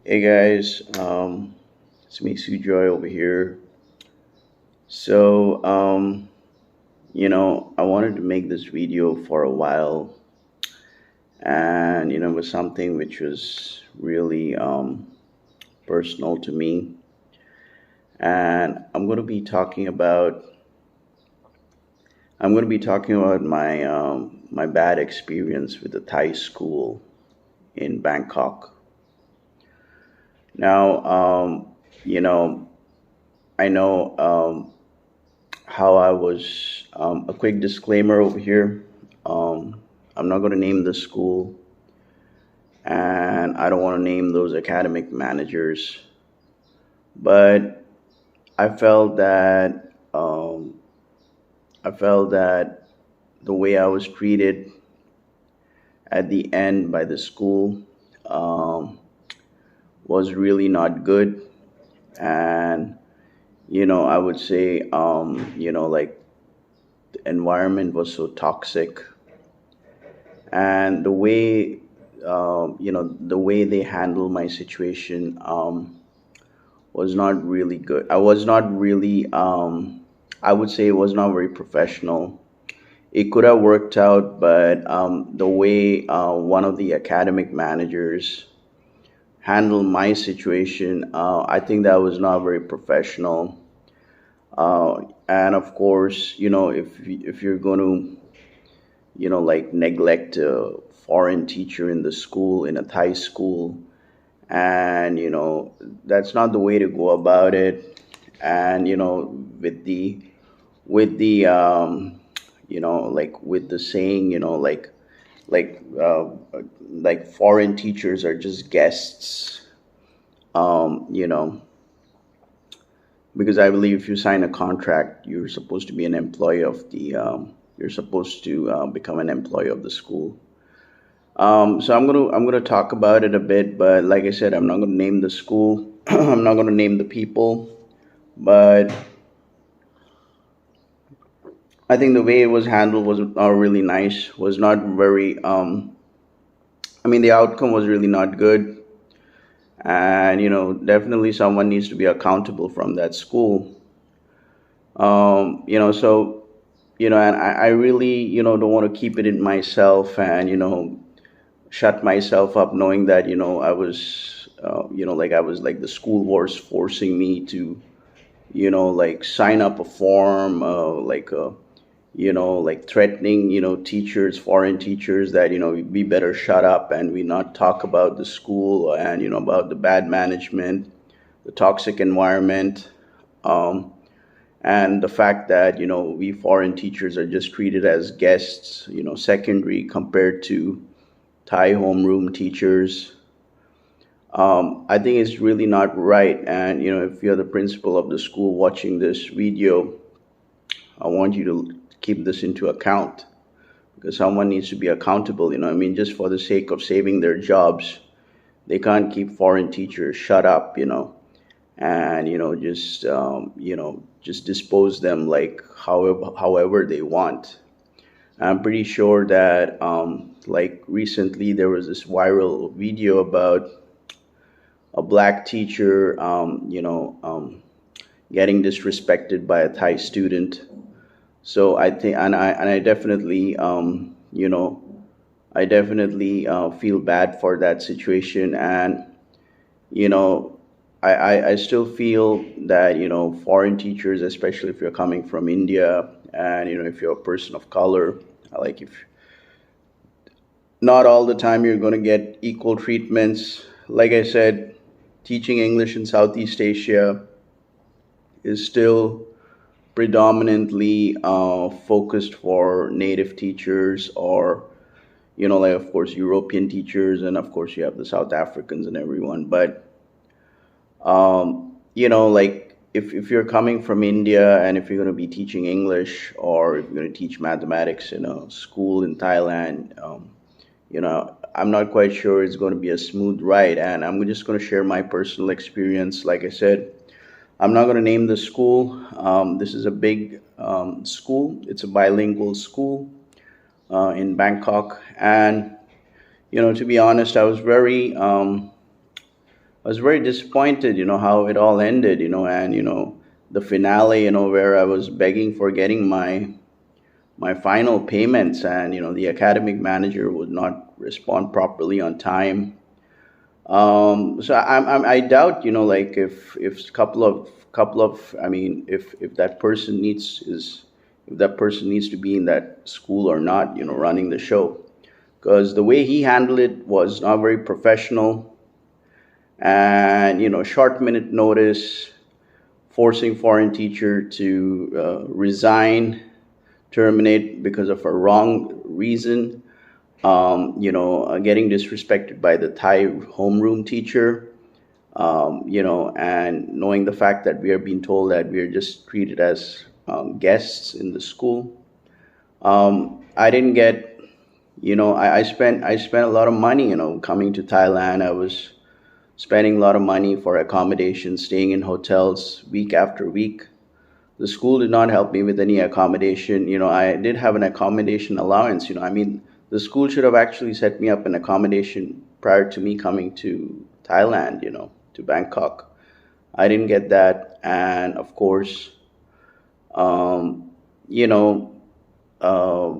Hey guys, it's me, Sujoy over here. So, I wanted to make this video for a while, and it was something which was really personal to me, and I'm going to be talking about my bad experience with the Thai school in Bangkok. Now, you know, I know. How I was. A quick disclaimer over here. I'm not going to name the school, and I don't want to name those academic managers. But I felt that the way I was treated at the end by the school um, was really not good, and I would say like the environment was so toxic, and the way they handled my situation was not really good. I was not really I would say it was not very professional. It could have worked out, but the way one of the academic managers handled my situation, I think that was not very professional. And of course, if you're going to like neglect a foreign teacher in the school, in a Thai school, and that's not the way to go about it. And with the saying, like uh, like foreign teachers are just guests. um you know because I believe if you sign a contract, you're supposed to be an employee of the you're supposed to become an employee of the school. So I'm gonna talk about it a bit, but like I said, I'm not gonna name the school. I'm not gonna name the people, but I think the way it was handled was not really nice. Was not very. I mean, the outcome was really not good, and definitely someone needs to be accountable from that school. So and I really don't want to keep it in myself, and shut myself up, knowing that I was like I was like the school was forcing me to like sign up a form, like threatening teachers, foreign teachers, that we better shut up and we not talk about the school, and about the bad management, the toxic environment, um, and the fact that we foreign teachers are just treated as guests, secondary compared to Thai homeroom teachers. I think it's really not right. And if you're the principal of the school watching this video, I want you to keep this into account, because someone needs to be accountable. I mean, just for the sake of saving their jobs, they can't keep foreign teachers shut up, and just dispose them like however they want. I'm pretty sure that like recently there was this viral video about a black teacher, getting disrespected by a Thai student. So I think, and I definitely, I definitely feel bad for that situation, and you know, I still feel that foreign teachers, especially if you're coming from India, and if you're a person of color, like if not all the time you're going to get equal treatments. Like I said, teaching English in Southeast Asia is still predominantly focused for native teachers, or like of course European teachers, and of course you have the South Africans and everyone. But like if you're coming from India, and if you're going to be teaching English, or if you're going to teach mathematics in a school in Thailand, I'm not quite sure it's going to be a smooth ride. And I'm just going to share my personal experience. Like I said, I'm not going to name the school. This is a big school. It's a bilingual school in Bangkok. And to be honest, was very disappointed, how it all ended, and the finale, where I was begging for getting my final payments, and the academic manager would not respond properly on time. So I doubt, like if couple of, I mean, if that person needs is if that person needs to be in that school or not, running the show, because the way he handled it was not very professional, and short minute notice, forcing foreign teacher to resign, terminate because of a wrong reason, getting disrespected by the Thai homeroom teacher, and knowing the fact that we are being told that we are just treated as guests in the school. I didn't get, I spent a lot of money, coming to Thailand. I was spending a lot of money for accommodation, staying in hotels week after week. The school did not help me with any accommodation. I did have an accommodation allowance. I mean, the school should have actually set me up an accommodation prior to me coming to Thailand, to Bangkok. I didn't get that. And of course, you know, uh,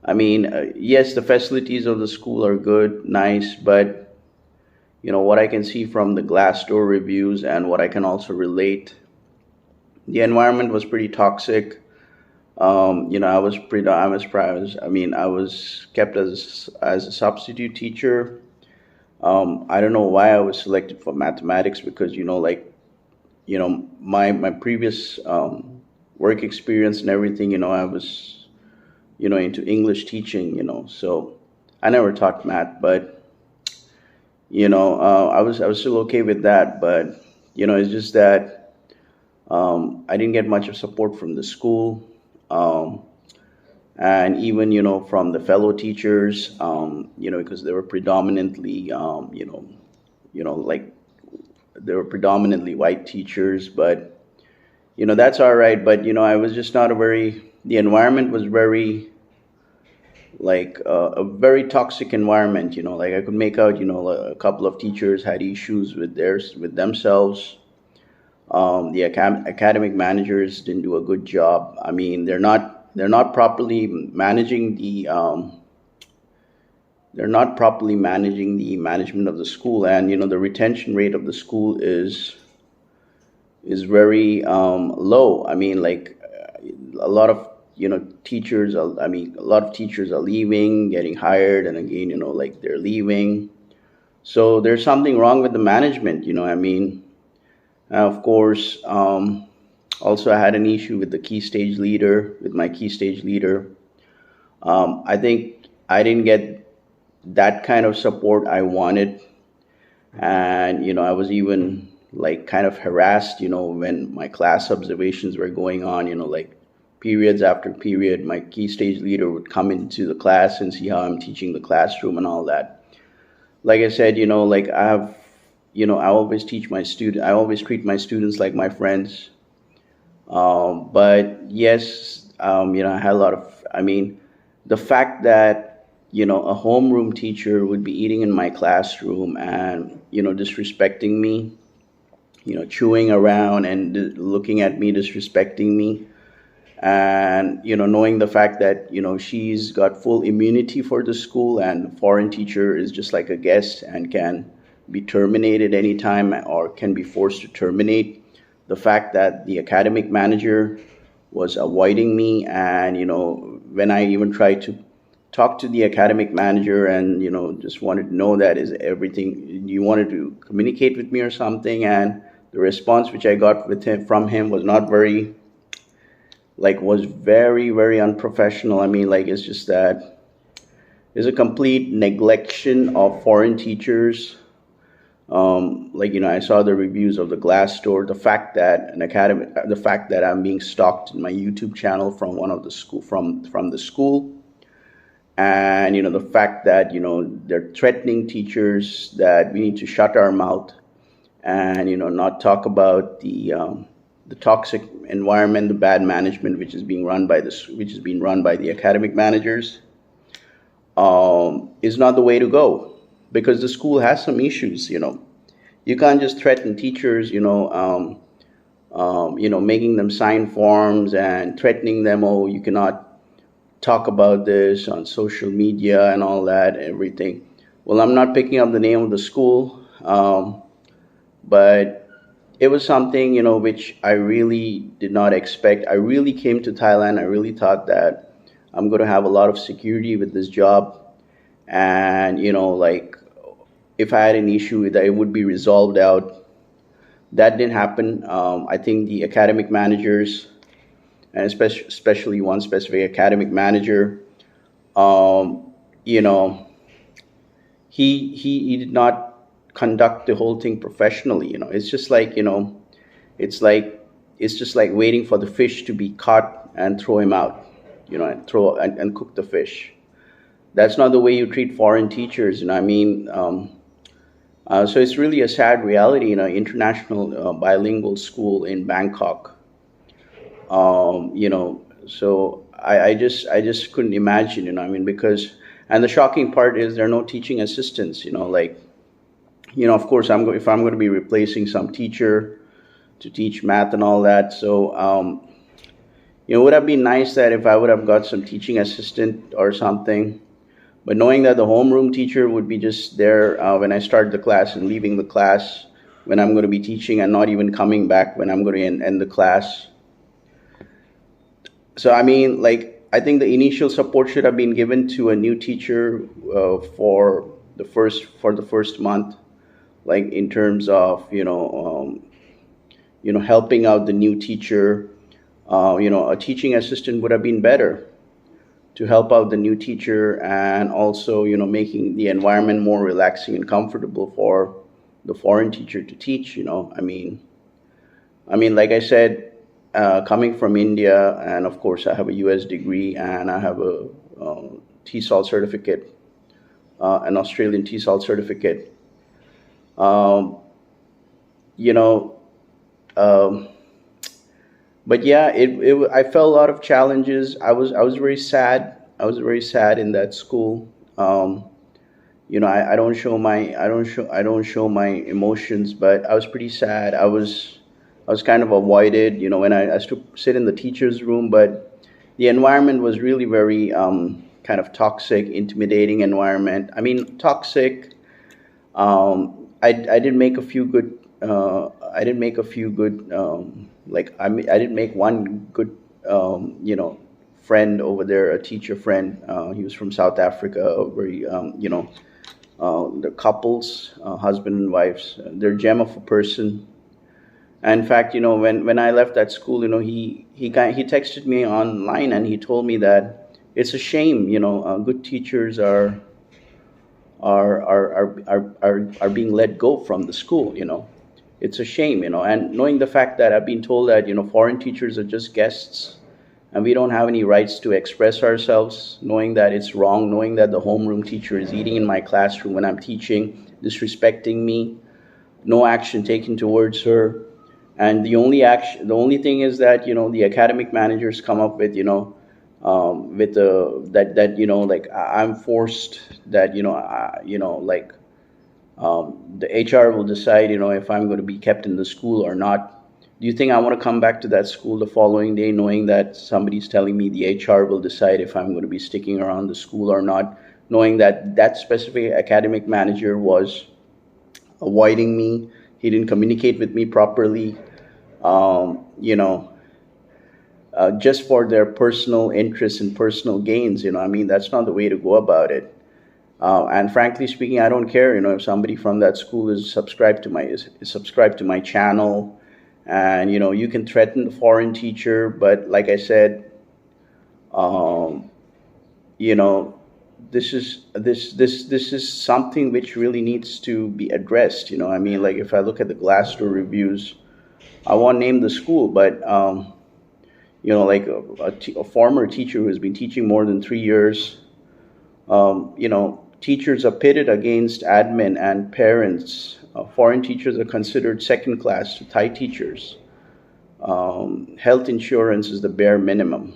I mean, yes, the facilities of the school are good, nice, but what I can see from the Glassdoor reviews and what I can also relate, the environment was pretty toxic. I was kept as a substitute teacher. I don't know why I was selected for mathematics, because like my previous work experience and everything. I was into English teaching. So I never taught math, but I was still okay with that. But it's just that I didn't get much of support from the school. Um, and even from the fellow teachers, because they were predominantly like they were predominantly white teachers. But that's all right. But I was just not a very the environment was very, like, a very toxic environment. Like, I could make out, a couple of teachers had issues with themselves. The academic managers didn't do a good job. I mean, they're not properly managing the management of the school. And the retention rate of the school is very low. I mean, like, a lot of teachers are, I mean, a lot of teachers are leaving, getting hired, and again, like, they're leaving. So there's something wrong with the management. I mean, of course, also I had an issue with my key stage leader. I think I didn't get that kind of support I wanted. And I was even, like, kind of harassed, when my class observations were going on. Like, periods after period, my key stage leader would come into the class and see how I'm teaching the classroom and all that. Like I said, like, I always treat my students like my friends. But yes, I had a lot of, I mean, the fact that, a homeroom teacher would be eating in my classroom and, disrespecting me, chewing around and looking at me, disrespecting me. And, knowing the fact that, she's got full immunity for the school, and foreign teacher is just like a guest and can be terminated anytime or can be forced to terminate. The fact that the academic manager was avoiding me, and when I even tried to talk to the academic manager and just wanted to know that is everything you wanted to communicate with me or something, and the response which I got from him was not very, like, was very, very unprofessional. I mean, like, it's just that there's a complete neglection of foreign teachers. Like, I saw the reviews of the Glassdoor. The fact that I'm being stalked in my YouTube channel from one of the school from the school, and the fact that they're threatening teachers that we need to shut our mouth and not talk about the toxic environment, the bad management which is being run by the academic managers, is not the way to go. because the school has some issues. You can't just threaten teachers, making them sign forms and threatening them, oh, you cannot talk about this on social media and all that, everything. Well, I'm not picking up the name of the school, but it was something, which I really did not expect. I really came to Thailand. I really thought that I'm going to have a lot of security with this job. And, like if I had an issue, that it would be resolved out. That didn't happen. I think the academic managers, and especially one specific academic manager, um, you know, he did not conduct the whole thing professionally. It's just like, it's like it's just like waiting for the fish to be caught and throw him out, and cook the fish. That's not the way you treat foreign teachers. So it's really a sad reality in an international bilingual school in Bangkok. So I just couldn't imagine. Because, and the shocking part is there are no teaching assistants. Like, of course, if I'm going to be replacing some teacher to teach math and all that. So, it would have been nice that if I would have got some teaching assistant or something. But knowing that the homeroom teacher would be just there when I start the class and leaving the class when I'm going to be teaching, and not even coming back when I'm going to end the class. So like, I think the initial support should have been given to a new teacher for the first month, like in terms of helping out the new teacher. A teaching assistant would have been better to help out the new teacher, and also making the environment more relaxing and comfortable for the foreign teacher to teach. Like I said, coming from India, and of course I have a U.S. degree, and I have a TESOL certificate, an Australian TESOL certificate. Um, you know, um, but yeah, I felt a lot of challenges. I was very sad. I was very sad in that school. I don't show my emotions, but I was pretty sad. I was kind of avoided, when I used to sit in the teacher's room, but the environment was really very kind of toxic, intimidating environment. Toxic. I did make a few good. I did make a few good. I did make one good. Friend over there, a teacher friend. He was from South Africa. Very, the couples, husband and wives, they're a gem of a person. And in fact, when I left that school, he texted me online, and he told me that it's a shame, good teachers are being let go from the school. It's a shame. And knowing the fact that I've been told that foreign teachers are just guests, and we don't have any rights to express ourselves, knowing that it's wrong, knowing that the homeroom teacher is eating in my classroom when I'm teaching, disrespecting me, no action taken towards her. And the only thing is that the academic managers come up with with the that like I'm forced, that like the HR will decide if I'm going to be kept in the school or not. Do you think I want to come back to that school the following day, knowing that somebody's telling me the HR will decide if I'm going to be sticking around the school or not, knowing that that specific academic manager was avoiding me, he didn't communicate with me properly, um, you know, just for their personal interests and personal gains. That's not the way to go about it. And frankly speaking, I don't care. If somebody from that school is subscribed to my channel, and you can threaten the foreign teacher, but like I said, um, you know, this is something which really needs to be addressed. Like if I look at the Glassdoor reviews, I won't name the school, but like a former teacher who has been teaching more than 3 years. Teachers are pitted against admin and parents. Foreign teachers are considered second class to Thai teachers. Health insurance is the bare minimum.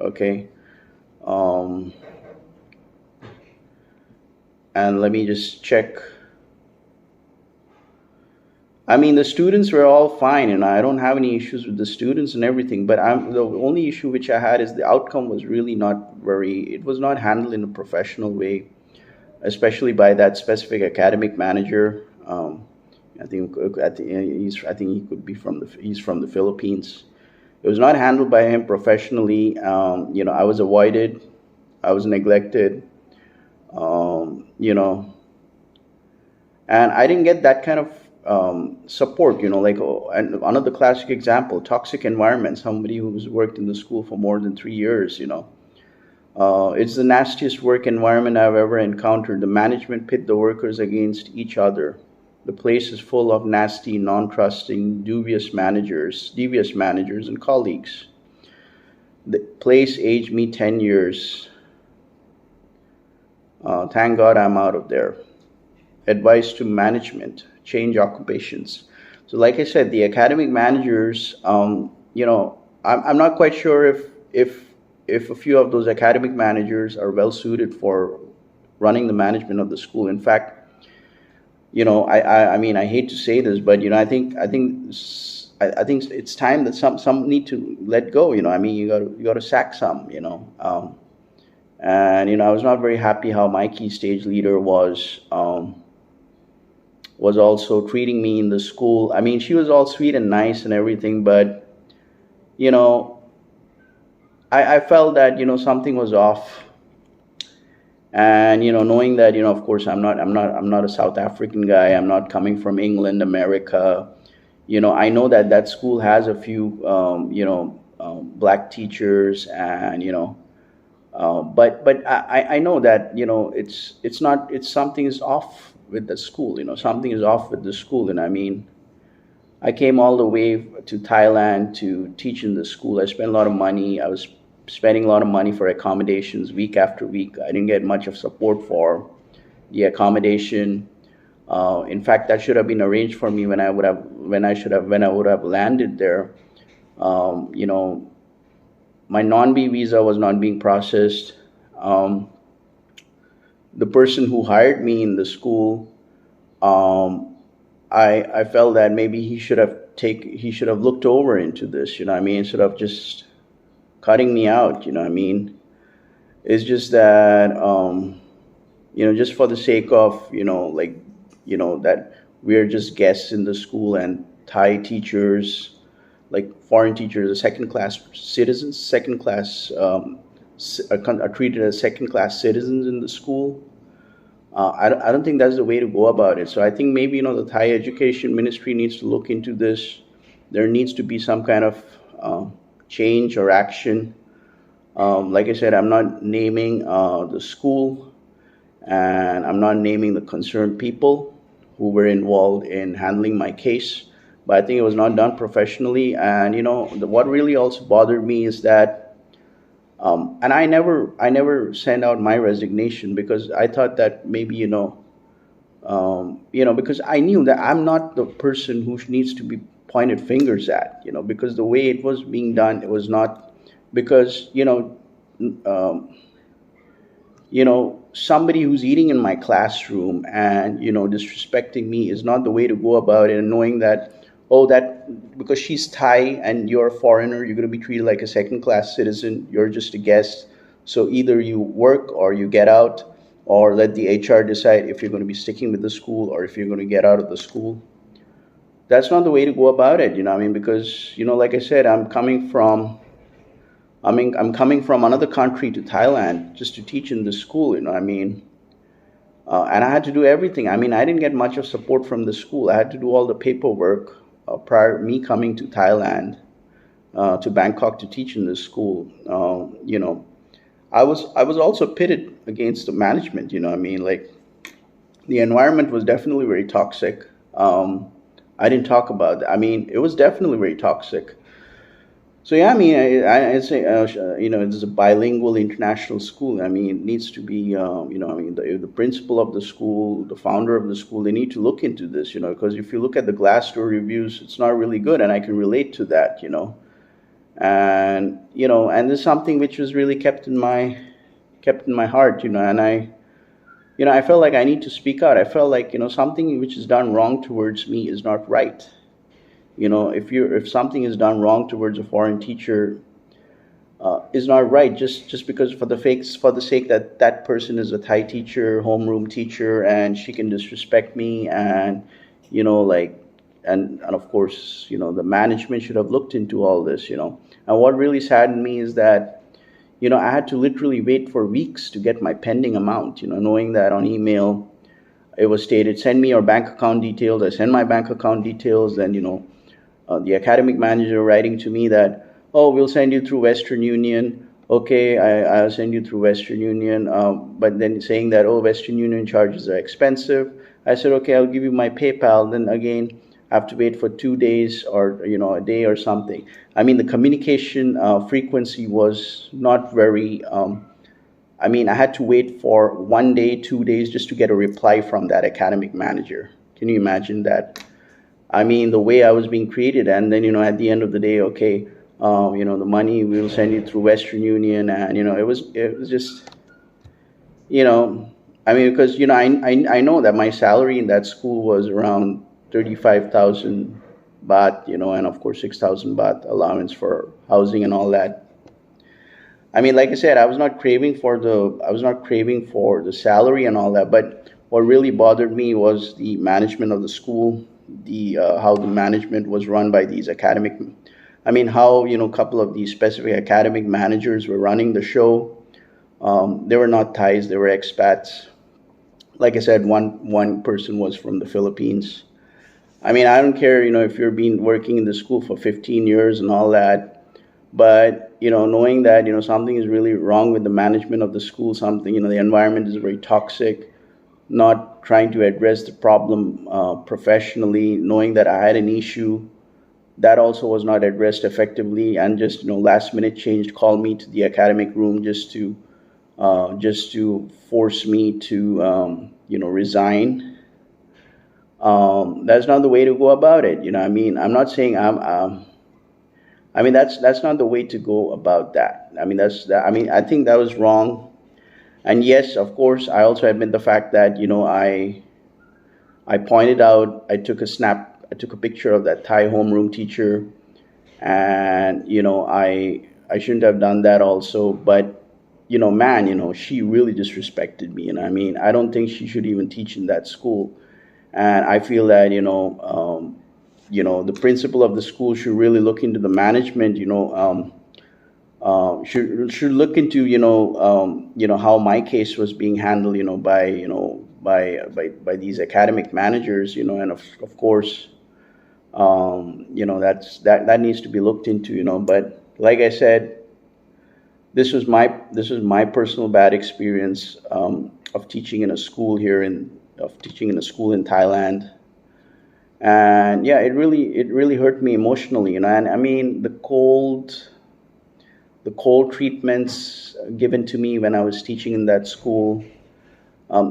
Okay. Um, And let me just check. I mean, the students were all fine, and I don't have any issues with the students and everything. But the only issue which I had is the outcome was really not very. It was not handled in a professional way, especially by that specific academic manager. I think he could be from the Philippines. It was not handled by him professionally. I was avoided, I was neglected. You know, and I didn't get that kind of support. Like, and another classic example, toxic environment. Somebody who's worked in the school for more than 3 years. It's the nastiest work environment I've ever encountered. The management pit the workers against each other. The place is full of nasty, non-trusting, devious managers and colleagues. The place aged me 10 years. Thank God I'm out of there. Advice to management: change occupations. So, like I said, the academic managers, I'm not quite sure if a few of those academic managers are well suited for running the management of the school. In fact, I mean, I hate to say this, but I think it's time that some need to let go. I mean, you got to sack some. And I was not very happy how my key stage leader was also treating me in the school. I mean, she was all sweet and nice and everything, but you know, I felt that something was off. And knowing that, of course, I'm not a South African guy. I'm not coming from England, America. I know that that school has a few black teachers, and but I know that it's not, it's something is off with the school. Something is off with the school. And I mean, I came all the way to Thailand to teach in the school. I spent a lot of money. I was spending a lot of money for accommodations week after week. I didn't get much of support for the accommodation. In fact, that should have been arranged for me when I would have landed there. You know, my non-B visa was not being processed. The person who hired me in the school, I felt that maybe he should have looked over into this. I mean, instead of just cutting me out. I mean, it's just that just for the sake of that we're just guests in the school, and Thai teachers, like foreign teachers, are second class citizens, are treated as second class citizens in the school. I don't think that's the way to go about it. So I think maybe the Thai education ministry needs to look into this. There needs to be some kind of change or action. Like I said, I'm not naming the school, and I'm not naming the concerned people who were involved in handling my case. But I think it was not done professionally. And what really also bothered me is that, and I never sent out my resignation, because I thought that maybe because I knew that I'm not the person who needs to be pointed fingers at. Because the way it was being done, it was not, because um, somebody who's eating in my classroom and disrespecting me is not the way to go about it. And knowing that, oh, that because she's Thai and you're a foreigner, you're going to be treated like a second class citizen. You're just a guest, so either you work or you get out, or let the HR decide if you're going to be sticking with the school or if you're going to get out of the school. That's not the way to go about it. I mean, because like I said, I'm coming from another country to Thailand just to teach in the school. I mean, and I had to do everything. I mean, I didn't get much of support from the school. I had to do all the paperwork prior me coming to Thailand, to Bangkok, to teach in the school. I was also pitted against the management. I mean, like, the environment was definitely very toxic. I didn't talk about that. I mean, it was definitely very toxic. So yeah, I mean, I say, it's a bilingual international school. I mean, it needs to be, I mean, the principal of the school, the founder of the school, they need to look into this. Because if you look at the Glassdoor reviews, it's not really good, and I can relate to that. And and there's something which was really kept in my heart. And I felt like I need to speak out. I felt like, something which is done wrong towards me is not right. If something is done wrong towards a foreign teacher, is not right, just because for the sake that that person is a Thai teacher, homeroom teacher, and she can disrespect me, and like, and of course, the management should have looked into all this. And what really saddened me is that I had to literally wait for weeks to get my pending amount. Knowing that on email it was stated, send me your bank account details. I send my bank account details, and the academic manager writing to me that, oh, we'll send you through Western Union. Okay, I'll send you through Western Union. But then saying that, oh, Western Union charges are expensive. I said, okay, I'll give you my PayPal. Then again, I have to wait for 2 days, or a day or something. I mean, the communication frequency was not very. I had to wait for 1 day, 2 days just to get a reply from that academic manager. Can you imagine that? I mean, the way I was being treated, and then at the end of the day, okay, the money we'll send you through Western Union, and it was just, you know, because I know that my salary in that school was around 35,000 baht, and of course 6,000 baht allowance for housing and all that. I mean, like I said, I was not craving for the salary and all that, but what really bothered me was the management of the school, the how the management was run by these academic. I mean, how a couple of these specific academic managers were running the show. They were not Thais; they were expats. Like I said, one person was from the Philippines. I mean, I don't care, if you're been working in the school for 15 years and all that, but knowing that something is really wrong with the management of the school, something the environment is very toxic, not trying to address the problem professionally, knowing that I had an issue that also was not addressed effectively, and just last minute changed, called me to the academic room just to force me to resign. That's not the way to go about it. I mean, I'm not saying that's not the way to go about that. I mean, that's that. I mean, I think that was wrong. And yes, of course, I also admit the fact that I pointed out, I took a picture of that Thai homeroom teacher, and I shouldn't have done that also. But man, she really disrespected me, and I mean, I don't think she should even teach in that school. And I feel that the principal of the school should really look into the management. Should look into how my case was being handled, by these academic managers, and of course, that needs to be looked into. But like I said, this was my personal bad experience of teaching in a school in Thailand. And yeah, it really hurt me emotionally, and I mean, the cold treatments given to me when I was teaching in that school,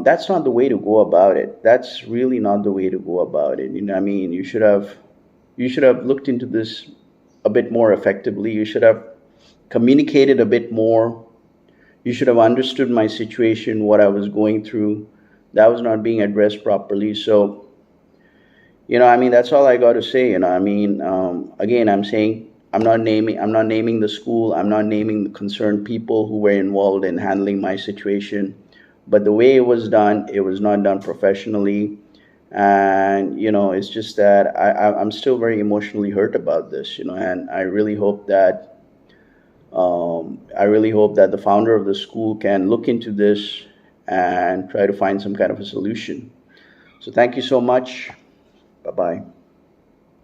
that's not the way to go about it. That's really not the way to go about it. I mean, you should have looked into this a bit more effectively. You should have communicated a bit more. You should have understood my situation, what I was going through. That was not being addressed properly. So, I mean, that's all I got to say. I mean, again, I'm saying I'm not naming the school. I'm not naming the concerned people who were involved in handling my situation. But the way it was not done professionally. And, it's just that I'm still very emotionally hurt about this, and I really hope that the founder of the school can look into this and try to find some kind of a solution. So thank you so much. Bye bye.